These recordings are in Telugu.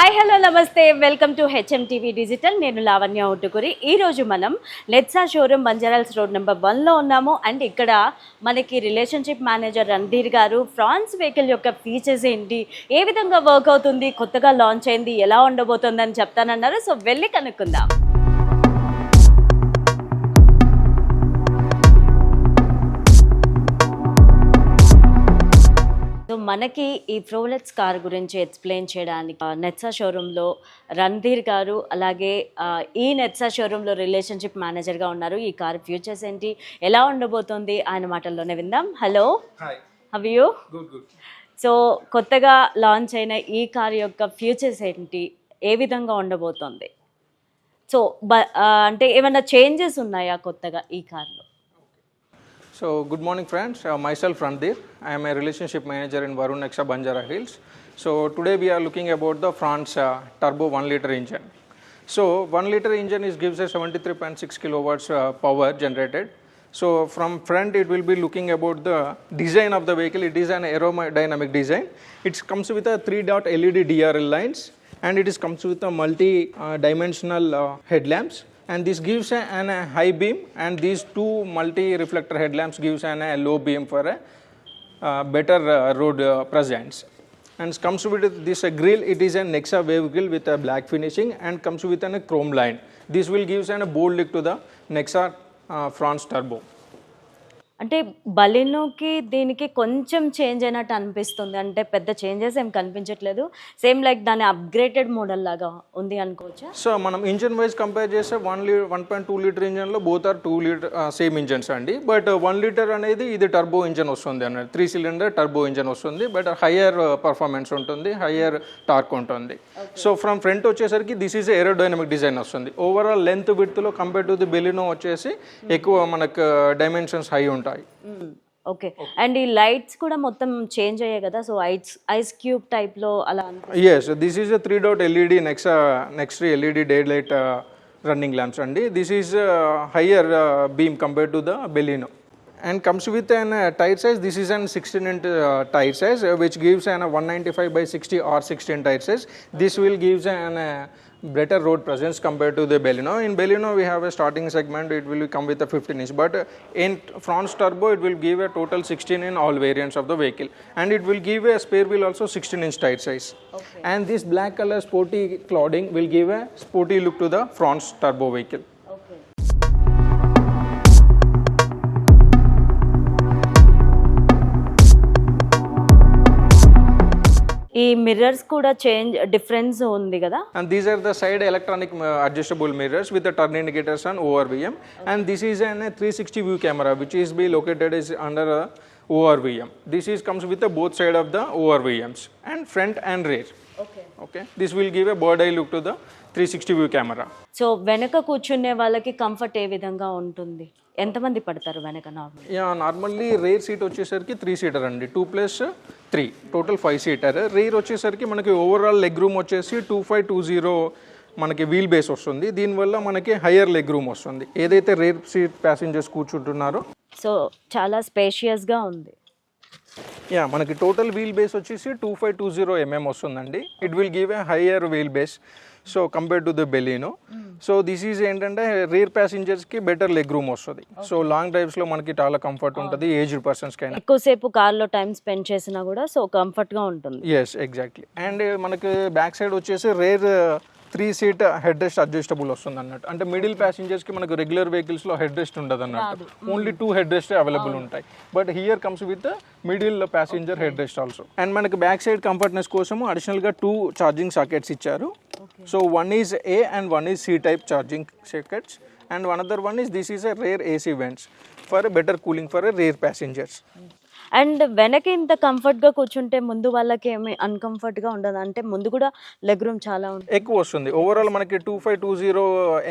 హాయ్ హలో నమస్తే వెల్కమ్ టు హెచ్ఎంటీవీ డిజిటల్. నేను లావణ్య ఉట్టుకురి. ఈరోజు మనం నెట్సా షోరూమ్ బంజారాల్స్ రోడ్ నెంబర్ 1లో ఉన్నాము. అండ్ ఇక్కడ మనకి రిలేషన్షిప్ మేనేజర్ రణధీర్ గారు ఫ్రాన్స్ వెహికల్ యొక్క ఫీచర్స్ ఏంటి, ఏ విధంగా వర్క్ అవుతుంది, కొత్తగా లాంచ్ అయింది, ఎలా ఉండబోతుంది అని చెప్తానన్నారు. సో వెళ్ళి కనుక్కుందాం. సో మనకి ఈ ఫ్రోలెట్స్ కార్ గురించి ఎక్స్ప్లెయిన్ చేయడానికి నెట్సా షోరూంలో రణధీర్ గారు, అలాగే ఈ నెట్సా షోరూంలో రిలేషన్షిప్ మేనేజర్గా ఉన్నారు. ఈ కార్ ఫ్యూచర్స్ ఏంటి, ఎలా ఉండబోతుంది ఆయన మాటల్లోనే విందాం. Hello, how you? సో కొత్తగా లాంచ్ అయిన ఈ కార్ యొక్క ఫ్యూచర్స్ ఏంటి, ఏ విధంగా ఉండబోతుంది? సో అంటే ఏమైనా చేంజెస్ ఉన్నాయా కొత్తగా ఈ కార్లో? So good morning friends, myself Randhir. I am a relationship manager in Varun Nexa Banjara Hills. So today we are looking about the France turbo 1 liter engine. So 1 liter engine gives a 73.6 kilowatts power generated. So from front it will be looking about the design of the vehicle. It is an aerodynamic design. It comes with a 3-dot LED DRL lines, and it comes with a multi dimensional headlamps. And this gives a high beam, and these two multi-reflector headlamps gives a low beam for a better road presence. And comes with this grille. It is a Nexa wave grille with a black finishing, and comes with a chrome line. This will gives a bold look to the Nexa France Turbo. అంటే బలినోకి దీనికి కొంచెం చేంజ్ అయినట్టు అనిపిస్తుంది. అంటే పెద్ద చేంజెస్ ఏం కనిపించట్లేదు. సేమ్ లైక్ దాని అప్గ్రేడెడ్ మోడల్ లాగా ఉంది అనుకోవచ్చా? సో మనం ఇంజన్ వైజ్ కంపేర్ చేస్తే 1.2 లీటర్ ఇంజన్లో both are 2 litre same engines అండి. బట్ 1 లీటర్ అనేది ఇది టర్బో ఇంజన్ వస్తుంది అన్నది, 3 సిలిండర్ టర్బో ఇంజన్ వస్తుంది. బట్ హయ్యర్ పర్ఫార్మెన్స్ ఉంటుంది, హయ్యర్ టార్క్ ఉంటుంది. సో ఫ్రమ్ ఫ్రంట్ వచ్చేసరికి దిస్ ఈజ్ ఏరోడైనమిక్ డిజైన్ వస్తుంది. ఓవరాల్ లెంత్ విడ్త్లో కంపేర్ టు ది బెలినో వచ్చేసి ఎక్కువ మనకు డైమెన్షన్స్ హై ఉంటాయి. ఓకే. అండ్ ఈ లైట్స్ కూడా మొత్తం చేంజ్ అయ్యాయి కదా, సో ఐస్ క్యూబ్ టైప్ లో అలా? yes, this is a 3-dot LED Nexa LED daylight running lamps అండి. this is higher beam compared to the Baleno, and comes with an tire size. This is an 16-inch tire size, which gives an 195/60 R16 tire size. This will gives an better road presence compared to the Baleno. In Baleno we have a starting segment, it will come with a 15-inch, but in France Turbo it will give a total 16 in all variants of the vehicle, and it will give a spare wheel also 16-inch tire size. Okay. And this black color sporty clothing will give a sporty look to the France Turbo vehicle. ఈ మిర్రర్స్ కూడా డిఫరెన్స్ ఉంది కదా? And these are the side electronic adjustable mirrors with the turn indicators and ORVM. Okay. And this is a 360 view camera which is be located is under a ORVM. This is comes with the both side of the ORVMs, and front and rear. Okay. This will give a bird eye look to the 360 view camera. So వెనక కూర్చునే వాళ్ళకి కంఫర్ట్ ఏ విధంగా ఉంటుంది? ఎంతమంది పడతారు వెనక నార్మల్? నార్మల్లీ రేర్ సీట్ వచ్చేసరికి 3 సీటర్ అండి, 2+3 టోటల్ 5 సీటర్. రేర్ వచ్చేసరికి మనకి ఓవరాల్ లెగ్ రూమ్ వచ్చేసి 2520 మనకి వీల్ బేస్ వస్తుంది. దీనివల్ల మనకి హయ్యర్ లెగ్ రూమ్ వస్తుంది ఏదైతే రేర్ సీట్ ప్యాసింజర్స్ కూర్చుంటున్నారో. సో చాలా స్పేషియస్గా ఉంది. మనకి టోటల్ వీల్ బేస్ వచ్చేసి 2520 mm వస్తుందండి. It will give a higher wheel base so compare to the Baleno. So this is ఏంటంటే రేర్ ప్యాసింజర్స్కి బెటర్ లెగ్ రూమ్ వస్తుంది. సో లాంగ్ డ్రైవ్స్లో మనకి చాలా కంఫర్ట్ ఉంటుంది ఏజ్డ్ పర్సన్స్కి అయినా. ఎక్కువసేపు కార్లో టైం స్పెండ్ చేసినా కూడా సో కంఫర్ట్గా ఉంటుంది. Yes, exactly. అండ్ మనకి బ్యాక్ సైడ్ వచ్చేసి rear 3 seat head rest adjustable వస్తుంది అన్నట్టు. అంటే మిడిల్ ప్యాసింజర్స్కి మనకు రెగ్యులర్ వెహికల్స్లో హెడ్ రెస్ట్ ఉండదు అన్నట్టు, ఓన్లీ 2 హెడ్ రెస్ట్ అవైలబుల్ ఉంటాయి. But here comes with middle passenger head rest also. And మనకి బ్యాక్ సైడ్ కంఫర్ట్నెస్ కోసము అడిషనల్గా 2 ఛార్జింగ్ సాకెట్స్ ఇచ్చారు. So one is A and one is C type charging sockets, and another one is this is a rear AC vents for a better cooling for a rear passengers. And వెనక ఇంత కంఫర్ట్గా కూర్చుంటే ముందు వాళ్ళకి ఏమి అన్కంఫర్ట్గా ఉండదు? అంటే ముందు కూడా లెగ్ రూమ్ చాలా ఎక్కువ వస్తుంది. ఓవరాల్ మనకి 2520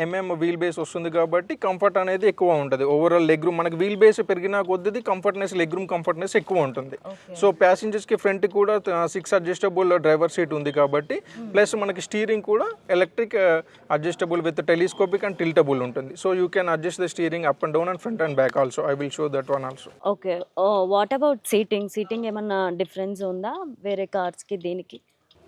mm వీల్ బేస్ వస్తుంది కాబట్టి కంఫర్ట్ అనేది ఎక్కువ ఉంటుంది. ఓవరాల్ లెగ్ రూమ్ మనకి వీల్ బేస్ పెరిగిన కొద్దీ కంఫర్ట్నెస్, లెగ్ రూమ్ కంఫర్ట్నెస్ ఎక్కువ ఉంటుంది. సో ప్యాసింజర్స్కి ఫ్రంట్ కూడా 6 అడ్జస్టబుల్ డ్రైవర్ సీట్ ఉంది కాబట్టి, ప్లస్ మనకి స్టీరింగ్ కూడా electric adjustable with telescopic and tiltable ఉంటుంది. So you can adjust the steering up and down and front and back also. I will show that one also. Okay. What about seating ఏమన్నా డిఫరెన్స్ ఉందా వేరే కార్స్కి దీనికి?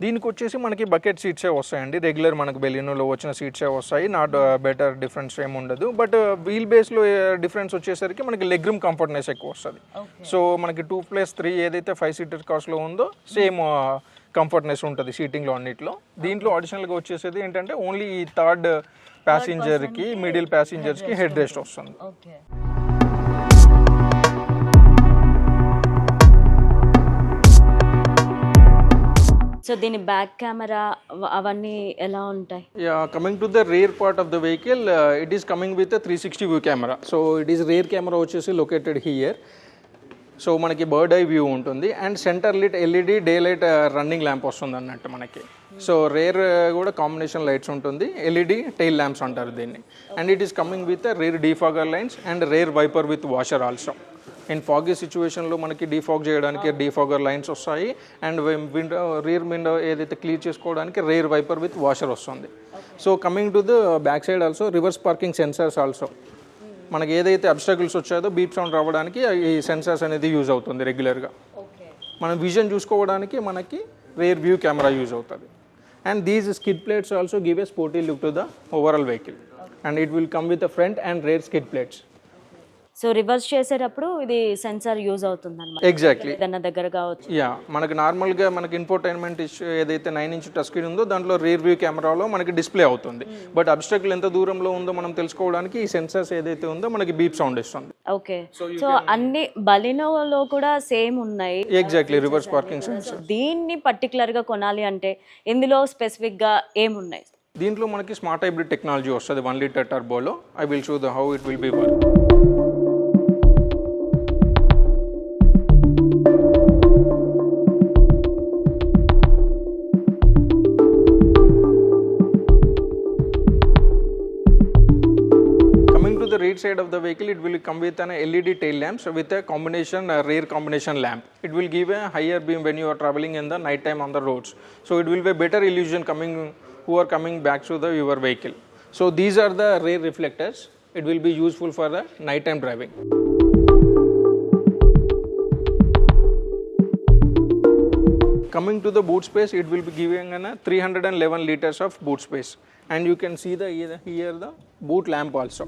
దీనికి వచ్చేసి మనకి బకెట్ సీట్సే వస్తాయండి, రెగ్యులర్ మనకు బెలినోలో వచ్చిన సీట్సే వస్తాయి, నాట్ బెటర్ డిఫరెన్స్ ఏమి ఉండదు. బట్ వీల్ బేస్లో డిఫరెన్స్ వచ్చేసరికి మనకి లెగ్ రూమ్ కంఫర్ట్నెస్ ఎక్కువ వస్తుంది. సో మనకి 2+3 ఏదైతే 5 సీటర్ కార్స్లో ఉందో సేమ్ కంఫర్ట్నెస్ ఉంటుంది సీటింగ్లో అన్నిట్లో. దీంట్లో అడిషనల్గా వచ్చేసేది ఏంటంటే ఓన్లీ ఈ థర్డ్ ప్యాసింజర్కి, మిడిల్ ప్యాసింజర్స్కి హెడ్ రెస్ట్ వస్తుంది. సో దీని బ్యాక్ కెమెరా అవన్నీ ఎలా ఉంటాయి? Coming to the rear part of the vehicle, it is coming with 360 view camera. So it is rear camera వచ్చేసి లొకేటెడ్ హియర్. సో మనకి బర్డ్ ఐ వ్యూ ఉంటుంది and center lit LED day light running lamp వస్తుంది అన్నట్టు మనకి. సో రేర్ కూడా కాంబినేషన్ లైట్స్ ఉంటుంది, ఎల్ఈడి టైల్ ల్యాంప్స్ అంటారు దీన్ని. And it is coming with rear defogger lines and rear wiper with washer also. In foggy సిచ్యువేషన్లో మనకి డీఫాగ్ చేయడానికి డీఫాగర్ లైన్స్ వస్తాయి అండ్ విండో రియర్ విండో ఏదైతే క్లియర్ చేసుకోవడానికి రేర్ వైపర్ విత్ వాషర్ వస్తుంది. So coming to the back side also reverse parking sensors also. మనకి ఏదైతే అబ్స్టకిల్స్ వచ్చాయో బీప్ సౌండ్ రావడానికి ఈ సెన్సార్స్ అనేది యూజ్ అవుతుంది రెగ్యులర్గా. మనం విజన్ చూసుకోవడానికి మనకి రేర్ వ్యూ కెమెరా యూజ్ అవుతుంది. And these skid plates also give a sporty look to the overall vehicle and it will come with front and rare skid plates. So reverse చేసేటప్పుడు ఇది సెన్సార్ యూజ్ అవుతుంది అన్నమాట. ఎగ్జాక్ట్లీ ఏదన్నా దగ్గర కావచ్చు. మనకి నార్మల్గా మనకి ఇన్ఫోటైన్మెంట్ ఏదైతే 9-inch టచ్ స్క్రీన్ ఉందో దాంట్లో రియర్ వ్యూ కెమెరాలో మనకి డిస్ప్లే అవుతుంది. బట్ అబ్స్ట్రక్ల్ ఎంత దూరంలో ఉందో మనం తెలుసుకోవడానికి ఈ సెన్సార్స్ ఏదైతే ఉందో మనకి బీప్ సౌండ్ ఇస్తుంది. ఓకే, సో అన్ని బలినోలో కూడా సేమ్ ఉన్నాయి. Exactly reverse parking censor. దీన్ని పర్టికులర్ గా కొనాలి అంటే ఇందులో స్పెసిఫిక్ గా ఏమున్నాయి? దీంట్లో మనకి స్మార్ట్ హైబ్రిడ్ టెక్నాలజీ వస్తుంది 1 liter టర్బోలో. I will show the how it will be work. Right side of the vehicle, it will come with an LED tail lamps with a combination rear combination lamp. It will give a higher beam when you are traveling in the night time on the roads. So it will be a better illusion coming who are coming back to your vehicle. So these are the rear reflectors. It will be useful for the night time driving. Coming to the boot space, it will be giving 311 liters of boot space. And you can see here the boot lamp also.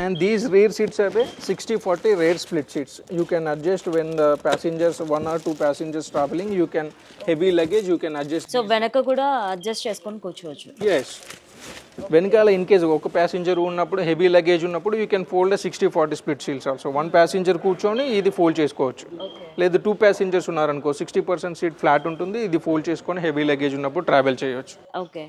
And these rear seats are 60-40 rear split seats. You can adjust when the passengers, 1 or 2 passengers traveling, you can heavy luggage, you can adjust. So వెనక కూడా అడ్జస్ట్ చేసుకొని కూర్చోవచ్చు. Yes. వెనకాల ఇన్ కేసు ఒక ప్యాసింజర్ ఉన్నప్పుడు హెవీ లగేజ్ ఉన్నప్పుడు you can fold 60-40 split seats also. 1 passenger కూర్చొని ఇది ఫోల్డ్ చేసుకోవచ్చు. లేదు 2 ప్యాసింజర్స్ ఉన్నారనుకో 60% సీట్ ఫ్లాట్ ఉంటుంది, ఇది ఫోల్డ్ చేసుకొని హెవీ లగేజ్ ఉన్నప్పుడు ట్రావెల్ చేయొచ్చు. ఓకే,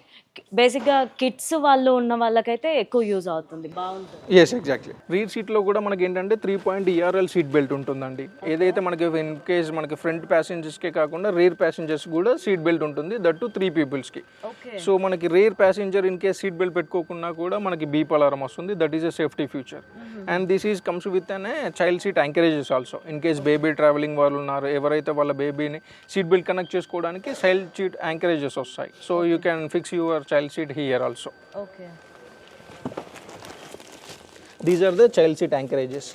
బేసిక్గా కిడ్స్ వాళ్ళు ఉన్న వాళ్ళకైతే ఎక్కువ యూజ్ అవుతుంది, బాగుంటుంది. Yes exactly. రీర్ సీట్లో కూడా మనకి ఏంటంటే 3-point ERL సీట్ బెల్ట్ ఉంటుందండి. ఏదైతే మనకి ఇన్ కేస్ మనకి ఫ్రంట్ ప్యాసింజర్స్కే కాకుండా రీర్ ప్యాసింజర్స్ కూడా సీట్ బెల్ట్ ఉంటుంది, దట్ టు 3 పీపుల్స్కి. సో మనకి rear passenger in case seat belt పెట్టుకోకుండా కూడా మనకి బీప్ అలారం వస్తుంది, that is a safety feature. And this is comes with అనే child seat anchorages also. In case baby travelling వాళ్ళు ఉన్నారు, ఎవరైతే వాళ్ళ బేబీని సీట్ బెల్ట్ కనెక్ట్ చేసుకోవడానికి చైల్డ్ సీట్ యాంకరేజెస్ వస్తాయి. So you can fix your child seat here also. Okay. These are the child seat anchorages.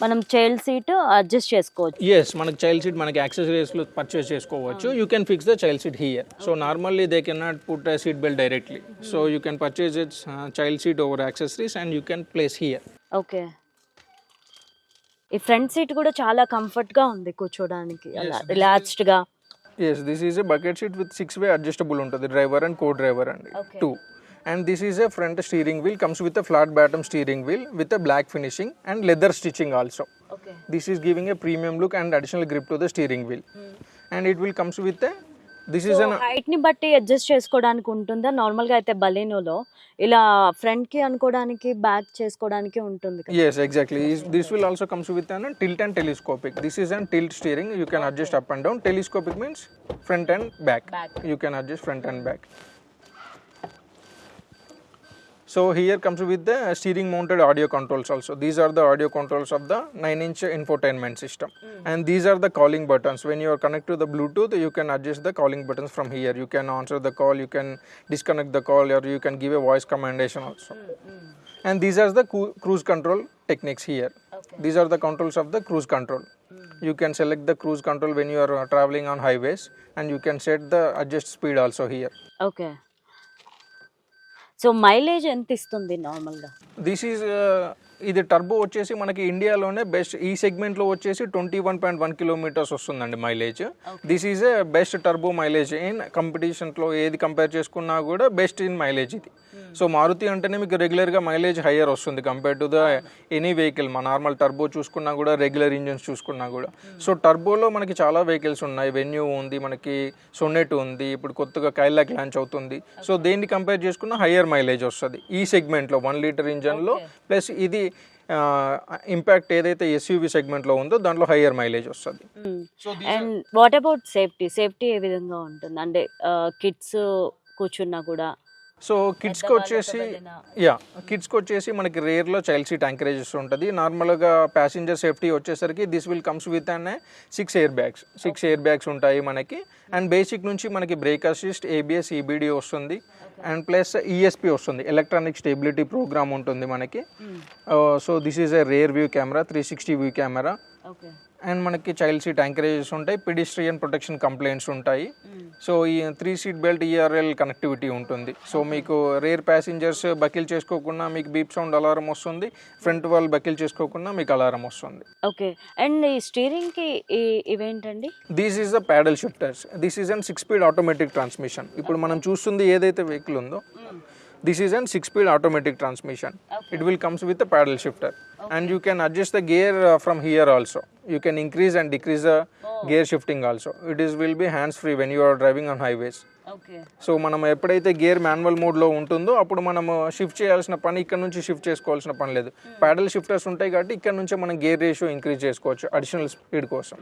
మనం చైల్డ్ సీట్ అడ్జస్ట్ చేసుకోవచ్చు. Yes, మనకి చైల్డ్ సీట్ మనకి యాక్సెసరీస్లో పర్చేస్ చేసుకోవచ్చు. You can fix the child seat here. So normally they can not put a seat belt directly. So you can purchase its child seat over accessories and you can place here. Okay, ఈ ఫ్రంట్ సీట్ కూడా చాలా కంఫర్ట్గా ఉంది కూర్చోడానికి, అలా రిలాక్స్డ్గా. Yes, this is a bucket seat with 6-way adjustable ఉంటుంది, driver and co-driver అండి 2. And this is a front steering wheel, comes with a flat bottom steering wheel with a black finishing and leather stitching also. Okay. This is giving a premium look and additional grip to the steering wheel. And it will comes with a this is an height ని బట్టి అడ్జస్ట్ చేసుకోవడానికి ఉంటుందా? నార్మల్ గా అయితే బలినోలో ఇలా ఫ్రంట్ కి అనుకోవడానికి బ్యాక్ చేసుకోవడానికి ఉంటుంది కదా. Yes, exactly. This will also comes with an tilt and telescopic. This is an tilt steering, you can adjust up and down. Telescopic means front and back. You can adjust front and back. So here comes with the steering mounted audio controls also. These are the audio controls of the 9-inch infotainment system. And these are the calling buttons. When you are connected to the Bluetooth, you can adjust the calling buttons from here. You can answer the call, you can disconnect the call, or you can give a voice commandation also. And these are the cruise control techniques here. These are the controls of the cruise control. You can select the cruise control when you are traveling on highways, and you can set the adjust speed also here. Okay. So mileage ఎంత ఇస్తుంది నార్మల్గా? దిస్ ఈజ్ ఇది టర్బో వచ్చేసి మనకి ఇండియాలోనే బెస్ట్. ఈ సెగ్మెంట్లో వచ్చేసి 21.1 కిలోమీటర్స్ వస్తుందండి mileage. This is A best turbo mileage in కాంపిటీషన్లో ఏది కంపేర్ చేసుకున్నా కూడా బెస్ట్ ఇన్ మైలేజ్ ఇది. సో మారుతి అంటేనే మీకు రెగ్యులర్గా మైలేజ్ హయ్యర్ వస్తుంది compare to the any vehicle. మా నార్మల్ టర్బో చూసుకున్నా కూడా, రెగ్యులర్ ఇంజన్స్ చూసుకున్నా కూడా. సో టర్బోలో మనకి చాలా వెహికల్స్ ఉన్నాయి. వెన్యూ ఉంది, మనకి సొనెట్ ఉంది, ఇప్పుడు కొత్తగా కైలాక్ లాంచ్ అవుతుంది. సో దేన్ని కంపేర్ చేసుకున్నా హయ్యర్ మైలేజ్ వస్తుంది ఈ సెగ్మెంట్లో 1 లీటర్ ఇంజన్లో. ప్లస్ ఇది ఇంపాక్ట్ ఏదైతే ఎస్యూవి సెగ్మెంట్లో ఉందో దాంట్లో హయ్యర్ మైలేజ్ వస్తుంది. And what about safety? Safety ఏ విధంగా ఉంటుంది? అంటే కిడ్స్ కూర్చున్నా కూడా. సో కిడ్స్కి వచ్చేసి మనకి రేర్లో చైల్డ్ సీట్ యాంకరేజెస్ ఉంటుంది. నార్మల్గా ప్యాసింజర్ సేఫ్టీ వచ్చేసరికి this will comes with an 6 air bags ఉంటాయి మనకి. అండ్ బేసిక్ నుంచి మనకి బ్రేక్ అసిస్ట్, ABS, EBD వస్తుంది. అండ్ ప్లస్ ESP వస్తుంది, ఎలక్ట్రానిక్ స్టెబిలిటీ ప్రోగ్రామ్ ఉంటుంది మనకి. So this is a rare view camera, 360 view camera. And మనకి చైల్డ్ సీట్ యాంకరేజెస్ ఉంటాయి, పెడిస్ట్రియన్ ప్రొటెక్షన్ కంప్లైంట్స్ ఉంటాయి. సో ఈ 3 సీట్ బెల్ట్ ERL కనెక్టివిటీ ఉంటుంది. సో మీకు రేర్ ప్యాసింజర్స్ బకిల్ చేసుకోకుండా మీకు బీప్ సౌండ్ అలారం వస్తుంది, ఫ్రంట్ వాళ్ళు బకిల్ చేసుకోకుండా మీకు అలారం వస్తుంది. ఓకే. అండ్ ఈ స్టీరింగ్కి ఇవేంటండి? This is the paddle shifters. This is an six speed automatic transmission. ఇప్పుడు మనం చూస్తుంది ఏదైతే వెహికల్ ఉందో this is an 6-speed automatic transmission. It will comes with a paddle shifter, and you can adjust the gear from here also. You can increase and decrease the gear shifting also. Will be hands free when you are driving on highways. Okay. So మనం ఎప్పుడైతే గేర్ మాన్యువల్ మోడ్లో ఉంటుందో అప్పుడు మనం షిఫ్ట్ చేయాల్సిన పని ఇక్కడ నుంచి షిఫ్ట్ చేసుకోవాల్సిన పని లేదు. ప్యాడల్ షిఫ్టర్స్ ఉంటాయి కాబట్టి ఇక్కడ నుంచి మనం గేర్ రేషియో ఇంక్రీజ్ చేసుకోవచ్చు అడిషనల్ స్పీడ్ కోసం.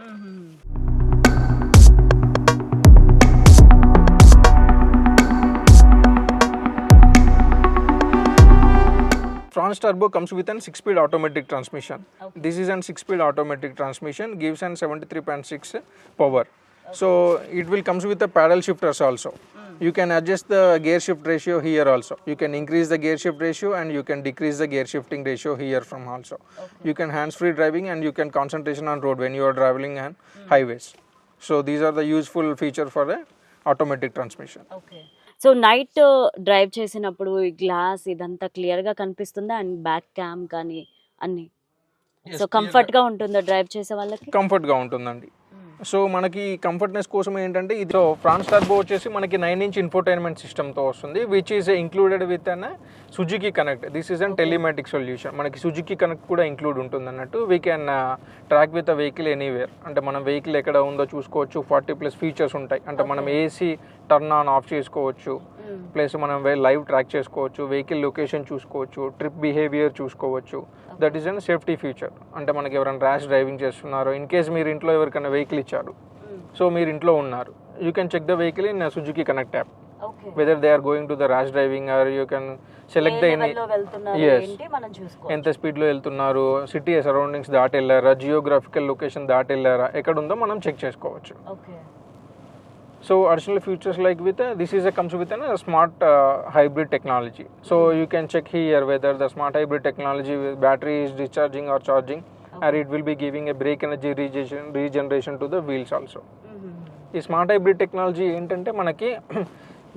France Turbo comes with an 6-speed automatic transmission. This is an 6-speed automatic transmission, gives an 73.6 power. So it will comes with the paddle shifters also. You can adjust the gear shift ratio here also. You can increase the gear shift ratio and you can decrease the gear shifting ratio here from also. You can hands-free driving and you can concentration on road when you are traveling on highways. So these are the useful feature for a automatic transmission. Okay. So night drive చేసినప్పుడు ఈ గ్లాస్ ఇదంతా క్లియర్గా కనిపిస్తుందా? అండ్ బ్యాక్ క్యామ్ కానీ అన్ని. సో కంఫర్ట్గా ఉంటుందా డ్రైవ్ చేసే వాళ్ళకి? కంఫర్ట్గా ఉంటుందండి. సో మనకి కంఫర్ట్నెస్ కోసం ఏంటంటే ఇది ఫ్రాన్స్ టర్బో వచ్చేసి మనకి 9-inch ఇన్ఫోటైన్మెంట్ సిస్టమ్తో వస్తుంది, which is included with an Suzuki connect. This is an telematic solution. మనకి సుజుకి కనెక్ట్ కూడా ఇంక్లూడ్ ఉంటుంది అన్నట్టు. We can track with a vehicle anywhere. అంటే మనం వెహికల్ ఎక్కడ ఉందో చూసుకోవచ్చు. 40+ ఫీచర్స్ ఉంటాయి. అంటే మనం AC టర్న్ ఆన్ ఆఫ్ చేసుకోవచ్చు, ప్లస్ మనం లైవ్ ట్రాక్ చేసుకోవచ్చు, వెహికల్ లొకేషన్ చూసుకోవచ్చు, ట్రిప్ బిహేవియర్ చూసుకోవచ్చు. That is an safety feature. అంటే మనకి ఎవరైనా ర్యాష్ డ్రైవింగ్ చేస్తున్నారో, ఇన్ కేస్ మీరు ఇంట్లో ఎవరికైనా వెహికల్ ఇచ్చారు, సో మీరు ఇంట్లో ఉన్నారు, you can check the vehicle in Suzuki Connect app whether they are going to the rash driving or you can select the ఎంత స్పీడ్లో వెళ్తున్నారు, సిటీ సరౌండింగ్స్ దాటి వెళ్ళారా, జియోగ్రాఫికల్ లొకేషన్ దాటి వెళ్ళారా, ఎక్కడ ఉందో మనం చెక్ చేసుకోవచ్చు. So additional features like with this is a comes with a smart hybrid technology. So you can check here whether the smart hybrid technology with battery is discharging or charging, or it will be giving a brake energy regeneration to the wheels also. ఈ స్మార్ట్ హైబ్రిడ్ టెక్నాలజీ ఏంటంటే మనకి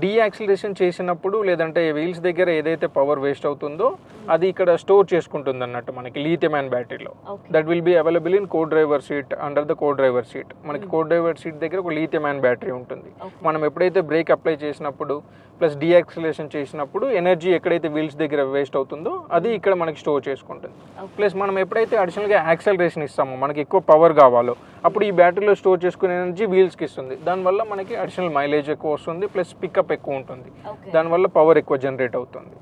డీయాక్సిలరేషన్ చేసినప్పుడు లేదంటే వీల్స్ దగ్గర ఏదైతే పవర్ వేస్ట్ అవుతుందో అది ఇక్కడ స్టోర్ చేసుకుంటుంది అన్నట్టు మనకి లిథియం అయాన్ బ్యాటరీలో. That will be available in co driver seat, under the co driver seat. మనకి కో డ్రైవర్ సీట్ దగ్గర ఒక లిథియం అయాన్ బ్యాటరీ ఉంటుంది. మనం ఎప్పుడైతే బ్రేక్ అప్లై చేసినప్పుడు ప్లస్ డీయాక్సిలరేషన్ చేసినప్పుడు ఎనర్జీ ఎక్కడైతే వీల్స్ దగ్గర వేస్ట్ అవుతుందో అది ఇక్కడ మనకి స్టోర్ చేసుకుంటుంది. ప్లస్ మనం ఎప్పుడైతే అడిషనల్గా యాక్సలరేషన్ ఇస్తామో, మనకి ఎక్కువ పవర్ కావాలో, అప్పుడు ఈ బ్యాటరీలో స్టోర్ చేసుకునే ఎనర్జీ వీల్స్కి ఇస్తుంది. దానివల్ల మనకి అడిషనల్ మైలేజ్ ఎక్కువ వస్తుంది, ప్లస్ పికప్ ఎక్కువ ఉంటుంది, దానివల్ల పవర్ ఎక్కువ జనరేట్ అవుతుంది.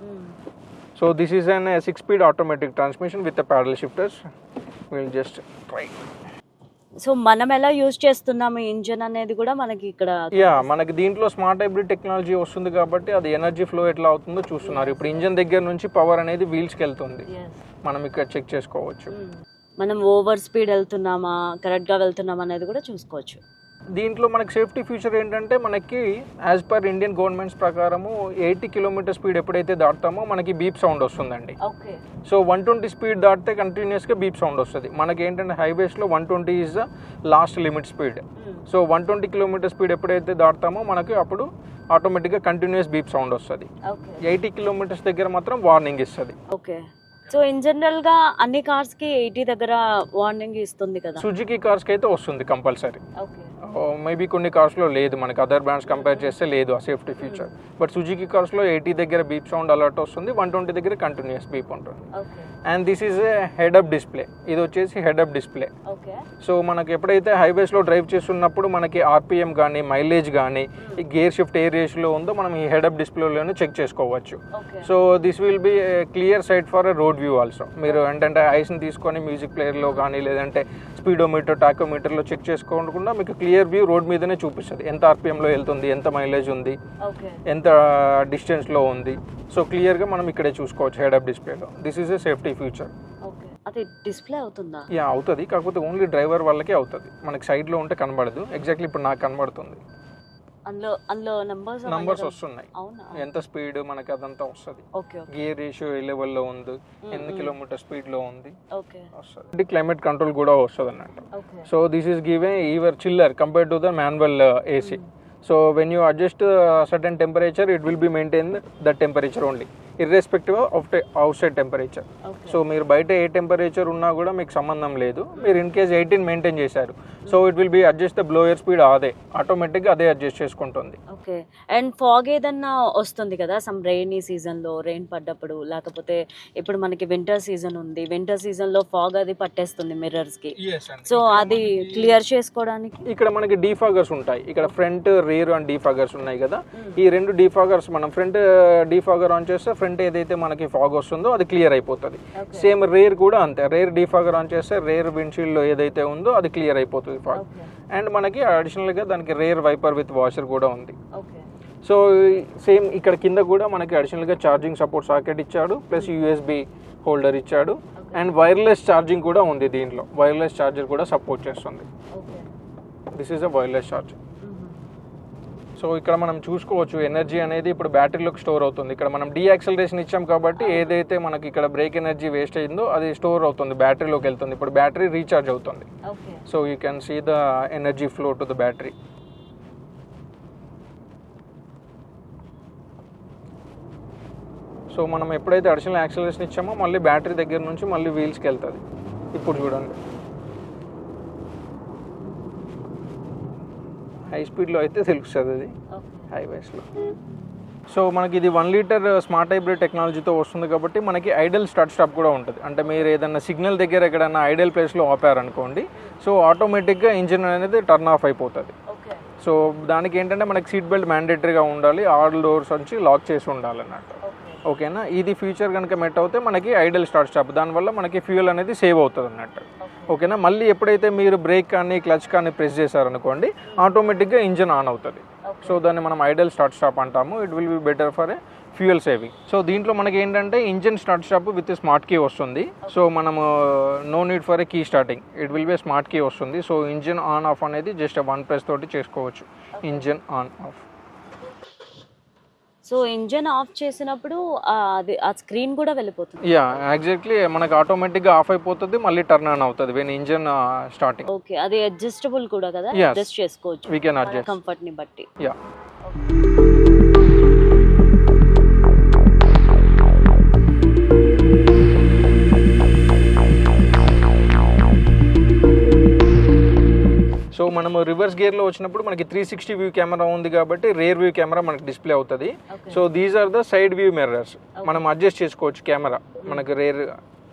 So this is an 6-speed automatic transmission with ప్యాడల్ shifters. Will just try. So మనం ఎలా యూజ్ చేస్తున్నాము ఇంజన్ అనేది కూడా మనకి ఇక్కడ మనకి దీంట్లో స్మార్ట్ హైబ్రిడ్ టెక్నాలజీ వస్తుంది కాబట్టి అది ఎనర్జీ ఫ్లో ఎట్లా అవుతుందో చూస్తున్నారు. ఇప్పుడు ఇంజన్ దగ్గర నుంచి పవర్ అనేది వీల్స్కి వెళ్తుంది, మనం ఇక్కడ చెక్ చేసుకోవచ్చు. మనం ఓవర్ స్పీడ్ వెళ్తున్నామా, కరెక్ట్గా వెళ్తున్నామా అనేది కూడా చూసుకోవచ్చు. దీంట్లో మనకి సేఫ్టీ ఫీచర్ ఏంటంటే మనకి యాజ్ పర్ ఇండియన్ గవర్నమెంట్స్ ప్రకారము 80 కిలోమీటర్ స్పీడ్ ఎప్పుడైతే దాటుతామో మనకి బీప్ సౌండ్ వస్తుందండి. ఓకే. సో 120 స్పీడ్ దాటితే కంటిన్యూస్గా బీప్ సౌండ్ వస్తుంది. మనకి ఏంటంటే హైవేస్లో 120 is the last limit speed. So 120 kilometer speed ఎప్పుడైతే దాటుతామో మనకి అప్పుడు ఆటోమేటిక్గా కంటిన్యూస్ బీప్ సౌండ్ వస్తుంది. 80 కిలోమీటర్స్ దగ్గర మాత్రం వార్నింగ్ ఇస్తుంది. ఓకే. సో ఇన్ జనరల్ గా అన్ని కార్స్ కి 80 దగ్గర వార్నింగ్ ఇస్తుంది కదా. సుజుకి కార్స్కి అయితే వస్తుంది కంపల్సరీ. ఓకే. మేబీ కొన్ని కార్స్లో లేదు, మనకి అదర్ బ్రాండ్స్ కంపేర్ చేస్తే లేదు ఆ సేఫ్టీ ఫీచర్. బట్ సుజుకి కార్స్లో 80 దగ్గర బీప్ సౌండ్ అలర్ట్ వస్తుంది, 120 దగ్గర కంటిన్యూస్ బీప్ ఉంటుంది. And this is A head up display. ఇది వచ్చేసి హెడ్ అప్ డిస్ప్లే. సో మనకి ఎప్పుడైతే హైవేస్లో డ్రైవ్ చేస్తున్నప్పుడు మనకి ఆర్పిఎం కానీ మైలేజ్ కానీ ఈ గేర్ షిఫ్ట్ ఏ రేషియోలో ఉందో మనం ఈ హెడ్ అప్ డిస్ప్లేలోనే చెక్ చేసుకోవచ్చు. So this will be clear sight for a road view also. మీరు ఏంటంటే ఐస్ని తీసుకొని మ్యూజిక్ ప్లేయర్లో కానీ లేదంటే స్పీడోమీటర్ టాకోమీటర్లో చెక్ చేసుకోకుండా మీకు క్లియర్ వ్యూ రోడ్ మీదనే చూపిస్తుంది. ఎంత ఆర్పిఎంలో వెళ్తుంది, ఎంత మైలేజ్ ఉంది, ఎంత డిస్టెన్స్లో ఉంది. సో క్లియర్గా మనం ఇక్కడే చూసుకోవచ్చు హెడ్ అప్ డిస్ప్లేలో. This is a safety feature. అది డిస్ప్లే అవుతుందా? యా అవుతుంది, కాకపోతే ఓన్లీ డ్రైవర్ వాళ్ళకే అవుతుంది. మనకి సైడ్లో ఉంటే కనబడదు. ఎగ్జాక్ట్లీ ఇప్పుడు నాకు కనబడుతుంది. అందులో నంబర్స్ వస్తున్నాయి, ఎంత స్పీడ్ మనకి అదంతా వస్తుంది. గేర్ రేషియో ఏ లెవెల్లో ఉంది, ఎన్ని కిలోమీటర్ స్పీడ్లో ఉంది వస్తుంది. క్లైమేట్ కంట్రోల్ కూడా వస్తుంది అన్నట్టు. So this is give ever chiller compare to the manual AC. So when you adjust certain temperature, it will be maintained that temperature only, irrespective of outside temperature. So మీరు బయట ఏ టెంపరేచర్ ఉన్నా కూడా మీకు సంబంధం లేదు. మీరు ఇన్ కేస్ 18 మెయింటైన్ చేశారు, so it will B adjust the blower speed అదే ఆటోమేటిక్గా అదే అడ్జస్ట్ చేసుకుంటుంది. ఓకే. అండ్ ఫాగ్ ఏదన్నా వస్తుంది కదా సమ్ రెయినీ సీజన్లో, రెయిన్ పడ్డప్పుడు, లేకపోతే ఇప్పుడు మనకి వింటర్ సీజన్ ఉంది, వింటర్ సీజన్లో ఫాగ్ అది పట్టేస్తుంది మిర్రర్స్కి. సో అది క్లియర్ చేసుకోవడానికి ఇక్కడ మనకి డీఫాగర్స్ ఉంటాయి. ఇక్కడ ఫ్రంట్ రేర్ అండ్ డీఫాగర్స్ ఉన్నాయి కదా. ఈ రెండు డీఫాగర్స్ మనం ఫ్రంట్ డీఫాగర్ ఆన్ చేస్తే ఫ్రంట్ ఏదైతే మనకి ఫాగ్ వస్తుందో అది క్లియర్ అయిపోతుంది. సేమ్ రేర్ కూడా అంతే, రేర్ డీఫాగర్ ఆన్ చేస్తే రేర్ విండ్షీల్డ్లో ఏదైతే ఉందో అది క్లియర్ అయిపోతుంది ఫాగ్. అండ్ మనకి అడిషనల్గా దానికి రేర్ వైపర్ విత్ వాషర్ కూడా ఉంది. సో సేమ్ ఇక్కడ కింద కూడా మనకి అడిషనల్గా ఛార్జింగ్ సపోర్ట్ సాకెట్ ఇచ్చాడు, ప్లస్ యూఎస్బి హోల్డర్ ఇచ్చాడు. అండ్ వైర్లెస్ ఛార్జింగ్ కూడా ఉంది దీంట్లో. వైర్లెస్ ఛార్జర్ కూడా సపోర్ట్ చేస్తుంది. This is a wireless charger. So ఇక్కడ మనం చూసుకోవచ్చు ఎనర్జీ అనేది ఇప్పుడు బ్యాటరీలోకి స్టోర్ అవుతుంది. ఇక్కడ మనం డీయాక్సలరేషన్ ఇచ్చాం కాబట్టి ఏదైతే మనకి ఇక్కడ బ్రేక్ ఎనర్జీ వేస్ట్ అయిందో అది స్టోర్ అవుతుంది, బ్యాటరీలోకి వెళ్తుంది. ఇప్పుడు బ్యాటరీ రీఛార్జ్ అవుతుంది. So you can see the energy flow to the battery. So మనం ఎప్పుడైతే అడిషనల్ యాక్సలరేషన్ ఇచ్చామో మళ్ళీ బ్యాటరీ దగ్గర నుంచి మళ్ళీ వీల్స్కి వెళ్తుంది. ఇప్పుడు చూడండి, హై స్పీడ్లో అయితే తెలుస్తుంది అది హైవేస్లో. సో మనకి ఇది 1 లీటర్ స్మార్ట్ హైబ్రిడ్ టెక్నాలజీతో వస్తుంది కాబట్టి మనకి ఐడల్ స్టార్ట్ స్టాప్ కూడా ఉంటుంది. అంటే మీరు ఏదైనా సిగ్నల్ దగ్గర ఎక్కడైనా ఐడల్ ప్లేస్లో ఆపారనుకోండి, సో ఆటోమేటిక్గా ఇంజిన్ అనేది టర్న్ ఆఫ్ అయిపోతుంది. సో దానికి ఏంటంటే మనకి సీట్ బెల్ట్ మ్యాండేటరీగా ఉండాలి, ఆల్ డోర్స్ నుంచి లాక్ చేసి ఉండాలన్నట్టు. ఓకేనా, ఇది ఫీచర్ కనుక మెట్ అవుతే మనకి ఐడల్ స్టార్ట్ స్టాప్, దానివల్ల మనకి ఫ్యూయల్ అనేది సేవ్ అవుతుంది అన్నట్టు. ఓకేనా, మళ్ళీ ఎప్పుడైతే మీరు బ్రేక్ కానీ క్లచ్ కానీ ప్రెస్ చేశారనుకోండి ఆటోమేటిక్గా ఇంజిన్ ఆన్ అవుతుంది. సో దాన్ని మనం ఐడల్ స్టార్ట్ స్టాప్ అంటాము. It will be better for a fuel saving. So దీంట్లో మనకి ఏంటంటే engine start stop with smart key వస్తుంది. సో మనము no need for a key starting, it will be smart key వస్తుంది. సో ఇంజిన్ ఆన్ ఆఫ్ అనేది జస్ట్ 1 ప్రెస్ తోటి చేసుకోవచ్చు, engine on off. So engine off చేసినప్పుడు అది ఆ స్క్రీన్ కూడా వెళ్ళిపోతుంది. యా ఎగ్జాక్ట్లీ, మనకి ఆటోమేటిక్గా ఆఫ్ అయిపోతుంది, మళ్ళీ టర్న్ ఆన్ అవుతుంది వెన్ ఇంజిన్ స్టార్టింగ్. ఓకే, అది అడ్జస్టబుల్ కూడా కదా, అడ్జస్ట్ చేసుకోవచ్చు వి కెన్ అడ్జస్ట్ కంఫర్ట్ ని బట్టి. యా. సో మనము రివర్స్ గేర్లో వచ్చినప్పుడు మనకి 360 వ్యూ కెమెరా ఉంది కాబట్టి రేర్ వ్యూ కెమెరా మనకి డిస్ప్లే అవుతుంది. So these are the side view mirrors. మనం అడ్జస్ట్ చేసుకోవచ్చు కెమెరా. మనకి రేర్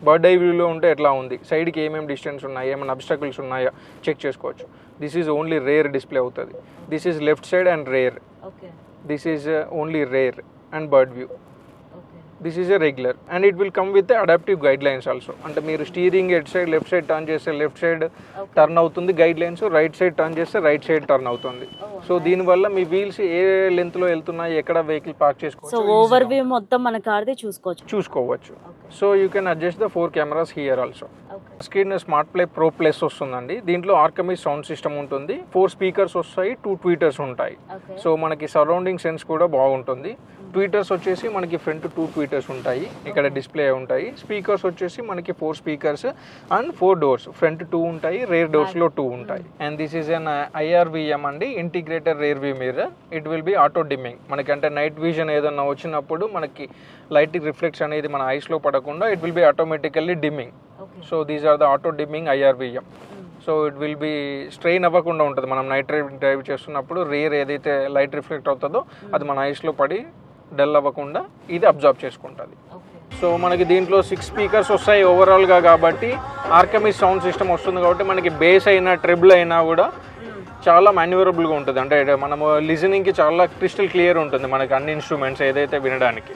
బర్డ్ ఐ వ్యూలో ఉంటే ఎట్లా ఉంది, సైడ్కి ఏమేమి డిస్టెన్స్ ఉన్నాయి, ఏమైనా అబ్స్టకల్స్ ఉన్నాయా చెక్ చేసుకోవచ్చు. This is only rear display అవుతుంది. This is left side and rear. This is only rear and bird view. This is a regular and it will come with adaptive guide lines also. అంటే మీరు steering at side left side turn చేస్తే లెఫ్ట్ సైడ్ టర్న్ అవుతుంది guide lines, right side turn చేస్తే రైట్ సైడ్ టర్న్ అవుతుంది. సో దీనివల్ల మీ వీల్స్ ఏ లెంత్లో వెళ్తున్నాయి, ఎక్కడ వెహికల్ పార్క్ చేసుకోవచ్చు, సో ఓవర్ వ్యూ మొత్తం మన కార్ది చూసుకోవచ్చు. So you can adjust the 4 cameras here also. Screen smart play pro plus వస్తుందండి. దీంట్లో ఆర్కమిస్ సౌండ్ సిస్టమ్ ఉంటుంది, 4 స్పీకర్స్ వస్తాయి, 2 ట్వీటర్స్ ఉంటాయి. సో మనకి సరౌండింగ్ సెన్స్ కూడా బాగుంటుంది. ట్వీటర్స్ వచ్చేసి మనకి ఫ్రంట్ 2 ట్వీటర్స్ ఉంటాయి, ఇక్కడ డిస్ప్లే ఉంటాయి. స్పీకర్స్ వచ్చేసి మనకి 4 స్పీకర్స్ అండ్ 4 డోర్స్, ఫ్రంట్ 2 ఉంటాయి, రేర్ డోర్స్లో 2 ఉంటాయి. And this is an IRVM అండి, integrated rear view mirror. It will B auto dimming. మనకి అంటే నైట్ విజన్ ఏదన్నా వచ్చినప్పుడు మనకి లైట్ రిఫ్లెక్ట్స్ అనేది మన ఐస్లో పడకుండా it will be automatically dimming. So these are the auto dimming IRVM. So it will be strain అవ్వకుండా ఉంటుంది. మనం నైట్ డ్రైవ్ చేస్తున్నప్పుడు రేర్ ఏదైతే లైట్ రిఫ్లెక్ట్ అవుతుందో అది మన ఐస్లో పడి డల్ అవ్వకుండా ఇది అబ్జర్వ్ చేసుకుంటుంది. సో మనకి దీంట్లో 6 స్పీకర్స్ వస్తాయి ఓవరాల్గా, కాబట్టి ఆర్కమిస్ సౌండ్ సిస్టమ్ వస్తుంది కాబట్టి మనకి బేస్ అయినా ట్రిబుల్ అయినా కూడా చాలా మాన్యువరబుల్గా ఉంటుంది. అంటే మనము లిజనింగ్కి చాలా క్రిస్టల్ క్లియర్ ఉంటుంది మనకి అన్ని ఇన్స్ట్రుమెంట్స్ ఏదైతే వినడానికి.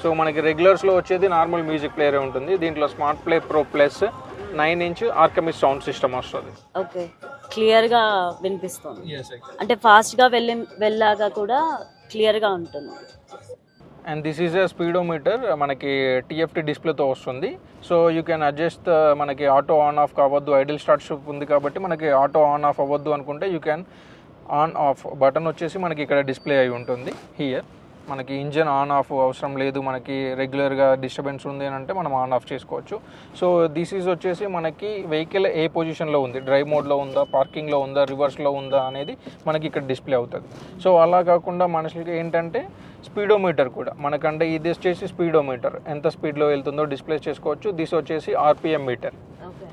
సో మనకి రెగ్యులర్స్లో వచ్చేది నార్మల్ మ్యూజిక్ ప్లేయరే ఉంటుంది. దీంట్లో smart play pro plus 9-inch Arkamys sound system వస్తుంది. ఓకే, క్లియర్గా వినిపిస్తుంది. అంటే ఫాస్ట్గా వెళ్ళాగా కూడా క్లియర్గా ఉంటుంది. And this is a speedometer, మనకి TFT డిస్ప్లేతో వస్తుంది. సో యూ కెన్ అడ్జస్ట్, మనకి ఆటో ఆన్ ఆఫ్ కావద్దు, ఐడిల్ స్టార్ట్ ఉంది కాబట్టి మనకి ఆటో ఆన్ ఆఫ్ అవ్వద్దు అనుకుంటే you can on off button వచ్చేసి మనకి ఇక్కడ డిస్ప్లే అయి ఉంటుంది హియర్. మనకి ఇంజన్ ఆన్ ఆఫ్ అవసరం లేదు, మనకి రెగ్యులర్గా డిస్టర్బెన్స్ ఉంది అని అంటే మనం ఆన్ ఆఫ్ చేసుకోవచ్చు. సో దిస్ ఈజ్ వచ్చేసి మనకి వెహికల్ ఏ పొజిషన్లో ఉంది, డ్రైవ్ మోడ్లో ఉందా, పార్కింగ్లో ఉందా, రివర్స్లో ఉందా అనేది మనకి ఇక్కడ డిస్ప్లే అవుతుంది. సో అలా కాకుండా మనుషులకి ఏంటంటే స్పీడోమీటర్ కూడా మనకంటే ఇది వచ్చేసి స్పీడోమీటర్ ఎంత స్పీడ్లో వెళ్తుందో డిస్ప్లే చేసుకోవచ్చు. దిస్ వచ్చేసి RPM మీటర్.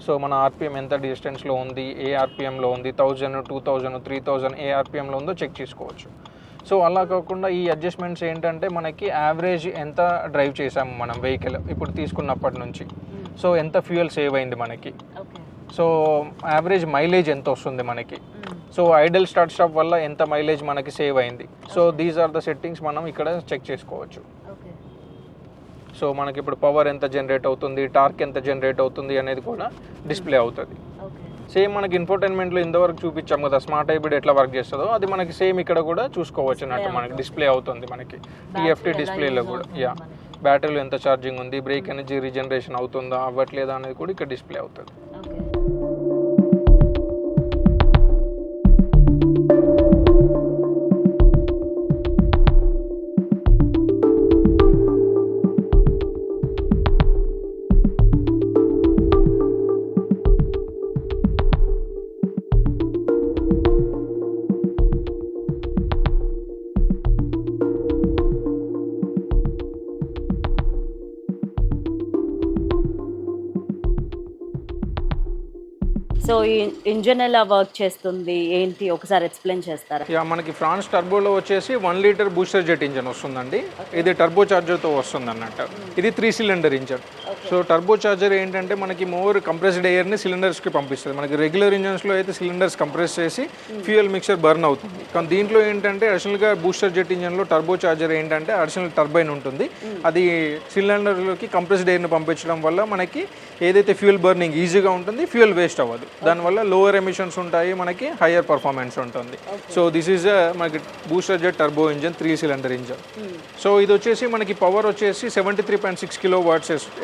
సో మన RPM ఎంత డిస్టెన్స్లో ఉంది, ఏ RPMలో ఉంది, 1000, 2000, 3000 ఏ RPMలో ఉందో చెక్ చేసుకోవచ్చు. సో అలా కాకుండా ఈ అడ్జస్ట్మెంట్స్ ఏంటంటే మనకి యావరేజ్ ఎంత డ్రైవ్ చేసాము మనం వెహికల్ ఇప్పుడు తీసుకున్నప్పటి నుంచి, సో ఎంత ఫ్యూయల్ సేవ్ అయింది మనకి, సో యావరేజ్ మైలేజ్ ఎంత వస్తుంది మనకి, సో ఐడల్ స్టార్ట్ స్టాప్ వల్ల ఎంత మైలేజ్ మనకి సేవ్ అయింది. So these are the settings మనం ఇక్కడ చెక్ చేసుకోవచ్చు. సో మనకి ఇప్పుడు పవర్ ఎంత జనరేట్ అవుతుంది, టార్క్ ఎంత జనరేట్ అవుతుంది అనేది కూడా డిస్ప్లే అవుతుంది. సేమ్ మనకి ఇన్ఫోటైన్మెంట్లో ఇంతవరకు చూపించాం కదా స్మార్ట్ హైబ్రిడ్ ఎట్లా వర్క్ చేస్తుందో, అది మనకి సేమ్ ఇక్కడ కూడా చూసుకోవచ్చు అన్నట్టు మనకి డిస్ప్లే అవుతుంది. మనకి TFT డిస్ప్లేలో కూడా బ్యాటరీలో ఎంత ఛార్జింగ్ ఉంది, బ్రేక్ ఎనర్జీ రీజనరేషన్ అవుతుందా అవ్వట్లేదా అనేది కూడా ఇక్కడ డిస్ప్లే అవుతుంది. సో ఈ ఇంజన్ ఎలా వర్క్ చేస్తుంది ఏంటి ఒకసారి ఎక్స్ప్లెయిన్ చేస్తారా? మనకి ఫ్రాన్స్ టర్బోలో వచ్చేసి 1 లీటర్ బూస్టర్ జెట్ ఇంజన్ వస్తుందండి. ఇది టర్బో చార్జర్తో వస్తుంది అన్నట్టు. ఇది 3 cylinder engine. So turbo charger ఏంటంటే మనకి మోర్ కంప్రెస్డ్ ఎయిర్ని సిలిండర్స్కి పంపిస్తుంది. మనకి రెగ్యులర్ ఇంజన్స్లో అయితే సిలిండర్స్ కంప్రెస్ చేసి ఫ్యూయల్ మిక్చర్ బర్న్ అవుతుంది. కానీ దీంట్లో ఏంటంటే అడిషనల్గా బూస్టర్ జెట్ ఇంజన్లో టర్బో చార్జర్ ఏంటంటే అడిషనల్ టర్బైన్ ఉంటుంది. అది సిలిండర్లోకి కంప్రెస్డ్ ఎయిర్ని పంపించడం వల్ల మనకి ఏదైతే ఫ్యూయల్ బర్నింగ్ ఈజీగా ఉంటుంది, ఫ్యూయల్ వేస్ట్ అవ్వదు. దానివల్ల లోవర్ ఎమిషన్స్ ఉంటాయి, మనకి హయ్యర్ పర్ఫార్మెన్స్ ఉంటుంది. సో దిస్ ఈజ్ మనకి booster jet turbo engine 3 cylinder engine. So ఇది వచ్చేసి మనకి పవర్ వచ్చేసి 73.6 kW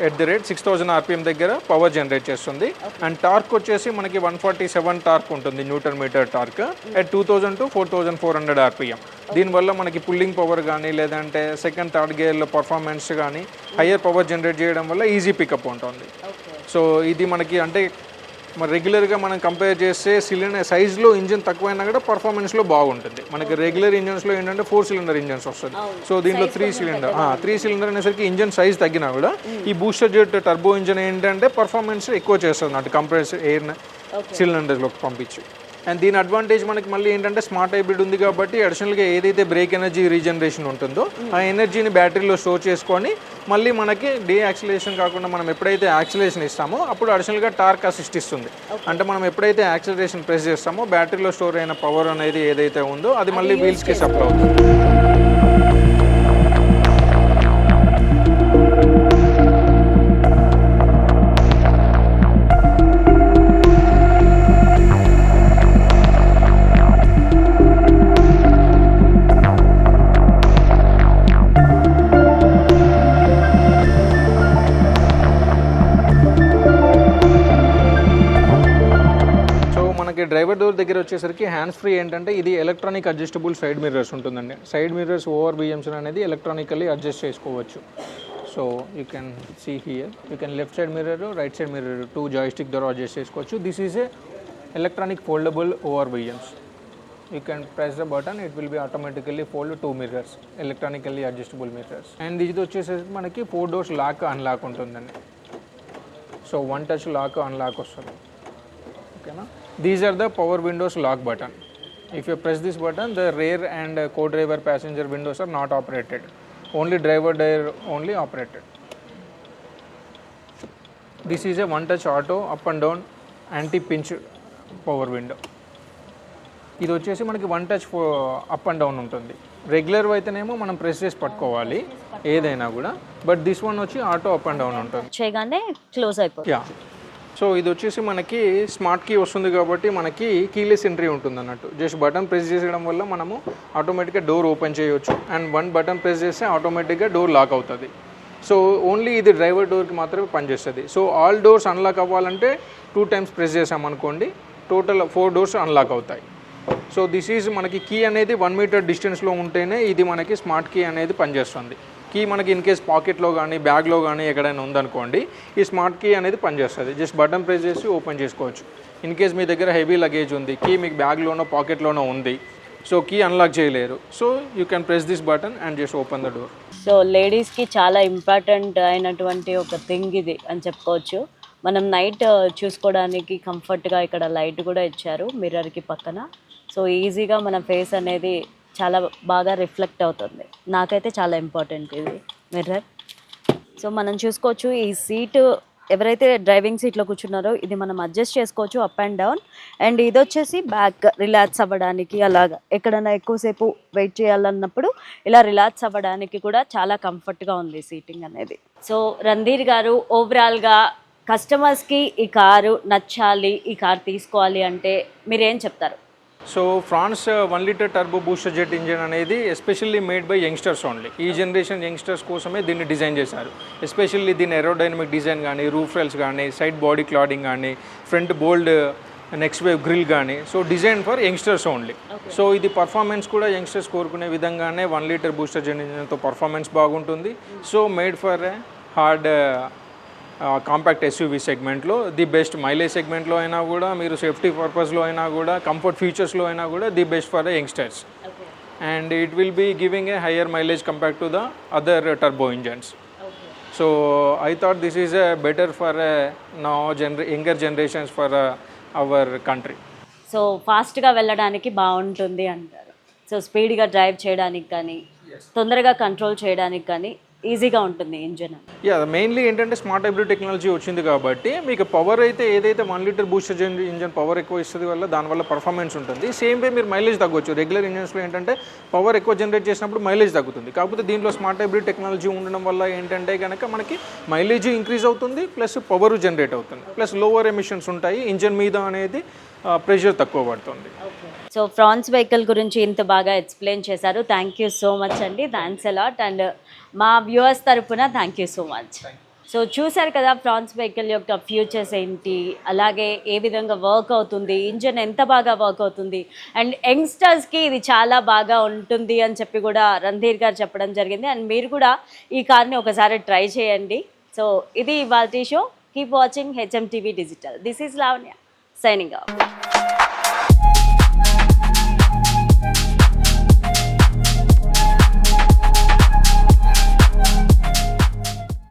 at the rate 6000 RPM దగ్గర పవర్ జనరేట్ చేస్తుంది. అండ్ టార్క్ వచ్చేసి మనకి 147 టార్క్ ఉంటుంది, newton meter torque at 2000 to 4400 RPM. దీనివల్ల మనకి పుల్లింగ్ పవర్ కానీ లేదంటే సెకండ్ థర్డ్ గేర్లో పర్ఫార్మెన్స్ కానీ హయ్యర్ పవర్ జనరేట్ చేయడం వల్ల ఈజీ పికప్ ఉంటుంది. సో ఇది మనకి అంటే మరి రెగ్యులర్గా మనం కంపేర్ చేస్తే సిలిండర్ సైజ్లో ఇంజన్ తక్కువైనా కూడా పర్ఫార్మెన్స్లో బాగుంటుంది. మనకి రెగ్యులర్ ఇంజన్స్లో ఏంటంటే 4 సిలిండర్ ఇంజన్స్ వస్తుంది. సో దీంట్లో 3 సిలిండర్ అనేసరికి ఇంజన్ సైజ్ తగ్గినా కూడా ఈ బూస్టర్ జెట్ టర్బో ఇంజన్ ఏంటంటే పర్ఫార్మెన్స్ ఎక్కువ చేస్తుంది అంటే కంప్రెస్ ఎయిర్ని సిలిండర్లోకి పంపించి. అండ్ దీని అడ్వాంటేజ్ మనకి మళ్ళీ ఏంటంటే స్మార్ట్ హైబ్రిడ్ ఉంది కాబట్టి అడిషనల్గా ఏదైతే బ్రేక్ ఎనర్జీ రీజనరేషన్ ఉంటుందో ఆ ఎనర్జీని బ్యాటరీలో స్టోర్ చేసుకొని మళ్ళీ మనకి డే యాక్సిలరేషన్ కాకుండా మనం ఎప్పుడైతే యాక్సిలరేషన్ ఇస్తామో అప్పుడు అడిషనల్గా టార్క్ అసిస్ట్ ఇస్తుంది. అంటే మనం ఎప్పుడైతే యాక్సిలరేషన్ ప్రెస్ చేస్తామో బ్యాటరీలో స్టోర్ అయిన పవర్ అనేది ఏదైతే ఉందో అది మళ్ళీ వీల్స్కి సప్లై అవుతుంది. డ్రైవర్ డోర్ దగ్గర వచ్చేసరికి హ్యాండ్స్ ఫ్రీ ఏంటంటే ఇది ఎలక్ట్రానిక్ అడ్జస్టబుల్ సైడ్ మిర్రర్స్ ఉంటుందండి. సైడ్ మిర్రర్స్ ఓవర్ బిఎమ్స్ అనేది ఎలక్ట్రానికల్లీ అడ్జస్ట్ చేసుకోవచ్చు. So you can see here, you can left side mirror, right side mirror 2 joystick ద్వారా అడ్జస్ట్ చేసుకోవచ్చు. This is a electronic foldable ORVMs. You can press the button, it will be automatically fold 2 mirrors, electronically adjustable mirrors. And ఇది వచ్చేసరికి మనకి 4 doors లాక్ అన్లాక్ ఉంటుందండి. సో 1 touch లాక్ అన్లాక్ వస్తుంది. ఓకేనా. These are the power windows lock button. If you press this button, the rear and co-driver passenger windows are not operated. Only driver door only operated. This is a 1 touch auto up and down anti-pinch power window. ఇది వచ్చేసి మనకి 1 టచ్ అప్ అండ్ డౌన్ ఉంటుంది. రెగ్యులర్ అయితేనేమో మనం ప్రెస్ చేసి పట్టుకోవాలి ఏదైనా కూడా, బట్ దిస్ వన్ వచ్చి ఆటో అప్ అండ్ డౌన్ ఉంటుంది. చేయగానే క్లోజ్ అయిపోతుంది. యా. సో ఇది వచ్చేసి మనకి స్మార్ట్ కీ వస్తుంది కాబట్టి మనకి కీలెస్ ఎంట్రీ ఉంటుంది అన్నట్టు. జస్ట్ బటన్ ప్రెస్ చేసేయడం వల్ల మనము ఆటోమేటిక్గా డోర్ ఓపెన్ చేయవచ్చు. అండ్ 1 బటన్ ప్రెస్ చేస్తే ఆటోమేటిక్గా డోర్ లాక్ అవుతుంది. సో ఓన్లీ ఇది డ్రైవర్ డోర్కి మాత్రమే పనిచేస్తుంది. సో ఆల్ డోర్స్ అన్లాక్ అవ్వాలంటే 2 టైమ్స్ ప్రెస్ చేసామనుకోండి, టోటల్ 4 డోర్స్ అన్లాక్ అవుతాయి. సో దిస్ ఈజ్ మనకి కీ అనేది 1 మీటర్ డిస్టెన్స్లో ఉంటేనే ఇది మనకి స్మార్ట్ కీ అనేది పనిచేస్తుంది. కీ మనకి ఇన్ కేస్ పాకెట్లో కానీ బ్యాగ్లో కానీ ఎక్కడైనా ఉందనుకోండి, ఈ స్మార్ట్ కీ అనేది పనిచేస్తుంది. జస్ట్ బటన్ ప్రెస్ చేసి ఓపెన్ చేసుకోవచ్చు. ఇన్ కేస్ మీ దగ్గర హెవీ లగేజ్ ఉంది, కీ మీకు బ్యాగ్లోనో పాకెట్లోనో ఉంది, సో కీ అన్లాక్ చేయలేరు, so you can press this button and just open the door. So లేడీస్కి చాలా ఇంపార్టెంట్ అయినటువంటి ఒక థింగ్ ఇది అని చెప్పుకోవచ్చు. మనం నైట్ చూసుకోవడానికి కంఫర్ట్గా ఇక్కడ లైట్ కూడా ఇచ్చారు మిర్రర్కి పక్కన. సో ఈజీగా మన ఫేస్ అనేది చాలా బాగా రిఫ్లెక్ట్ అవుతుంది. నాకైతే చాలా ఇంపార్టెంట్ ఇది మిర్రర్. సో మనం చూసుకోవచ్చు ఈ సీటు ఎవరైతే డ్రైవింగ్ సీట్లో కూర్చున్నారో ఇది మనం అడ్జస్ట్ చేసుకోవచ్చు అప్ అండ్ డౌన్. అండ్ ఇది వచ్చేసి బ్యాక్ రిలాక్స్ అవ్వడానికి, అలాగా ఎక్కడైనా ఎక్కువసేపు వెయిట్ చేయాలన్నప్పుడు ఇలా రిలాక్స్ అవ్వడానికి కూడా చాలా కంఫర్ట్గా ఉంది సీటింగ్ అనేది. సో రణధీర్ గారు, ఓవరాల్గా కస్టమర్స్కి ఈ కారు నచ్చాలి, ఈ కారు తీసుకోవాలి అంటే మీరేం చెప్తారు? So Fronx 1 litre turbo booster jet engine అనేది especially made by youngsters only. ఈ జనరేషన్ యంగ్స్టర్స్ కోసమే దీన్ని డిజైన్ చేశారు. ఎస్పెషల్లీ దీని ఏరోడైనమిక్ డిజైన్ కానీ, రూఫ్ రైల్స్ కానీ, సైడ్ బాడీ క్లాడింగ్ కానీ, front bold next wave grille కానీ, so design for youngsters only. So ఇది పర్ఫార్మెన్స్ కూడా యంగ్స్టర్స్ కోరుకునే విధంగానే 1 లీటర్ బూస్టర్ జెట్ ఇంజిన్తో పర్ఫార్మెన్స్ బాగుంటుంది. So made for hard compact SUV సెగ్మెంట్లో ది బెస్ట్. మైలేజ్ సెగ్మెంట్లో అయినా కూడా, మీరు సేఫ్టీ పర్పస్లో అయినా కూడా, కంఫర్ట్ ఫీచర్స్లో అయినా కూడా the best for the youngsters. And it will be giving a higher mileage compare to the other turbo engines. So I thought this is better for now younger generations for our country. So ఫాస్ట్గా వెళ్ళడానికి బాగుంటుంది అంటారు. సో స్పీడ్గా డ్రైవ్ చేయడానికి కానీ, తొందరగా కంట్రోల్ చేయడానికి కానీ ఈజీగా ఉంటుంది ఇంజిన్. యా, మెయిన్లీ ఏంటంటే స్మార్ట్ హైబ్రిడ్ టెక్నాలజీ వచ్చింది కాబట్టి మీకు పవర్ అయితే ఏదైతే 1 లీటర్ బూస్టర్ ఇంజిన్ పవర్ ఎక్కువ ఇస్తుంది వల్ల దానివల్ల పర్ఫార్మెన్స్ ఉంటుంది. సేమ్ వే మీరు మైలేజ్ తగ్గొచ్చు. రెగ్యులర్ ఇంజిన్స్లో ఏంటంటే పవర్ ఎక్కువ జనరేట్ చేసినప్పుడు మైలేజ్ తగ్గుతుంది. కాకపోతే దీంట్లో స్మార్ట్ హైబ్రిడ్ టెక్నాలజీ ఉండడం వల్ల ఏంటంటే కనుక మనకి మైలేజ్ ఇంక్రీజ్ అవుతుంది, ప్లస్ పవర్ జనరేట్ అవుతుంది, ప్లస్ లోవర్ ఎమిషన్స్ ఉంటాయి. ఇంజిన్ మీద అనేది ప్రెషర్ తక్కువ పడుతుంది. సో ఫ్రాన్స్ వెహికల్ గురించి ఇంత బాగా ఎక్స్ప్లెయిన్ చేశారు. థ్యాంక్ యూ సో మచ్ అండి. Thanks a lot. అండ్ మా వ్యూవర్స్ తరపున thank you so much. So చూశారు కదా ఫ్రాన్స్ వెహికల్ యొక్క ఫ్యూచర్స్ ఏంటి, అలాగే ఏ విధంగా వర్క్ అవుతుంది, ఇంజన్ ఎంత బాగా వర్క్ అవుతుంది, అండ్ యంగ్స్టర్స్కి ఇది చాలా బాగా ఉంటుంది అని చెప్పి కూడా రణధీర్ గారు చెప్పడం జరిగింది. అండ్ మీరు కూడా ఈ కార్ని ఒకసారి ట్రై చేయండి. సో ఇది ఇవాల్టి show. Keep watching HMTV Digital. This is Lavanya signing off.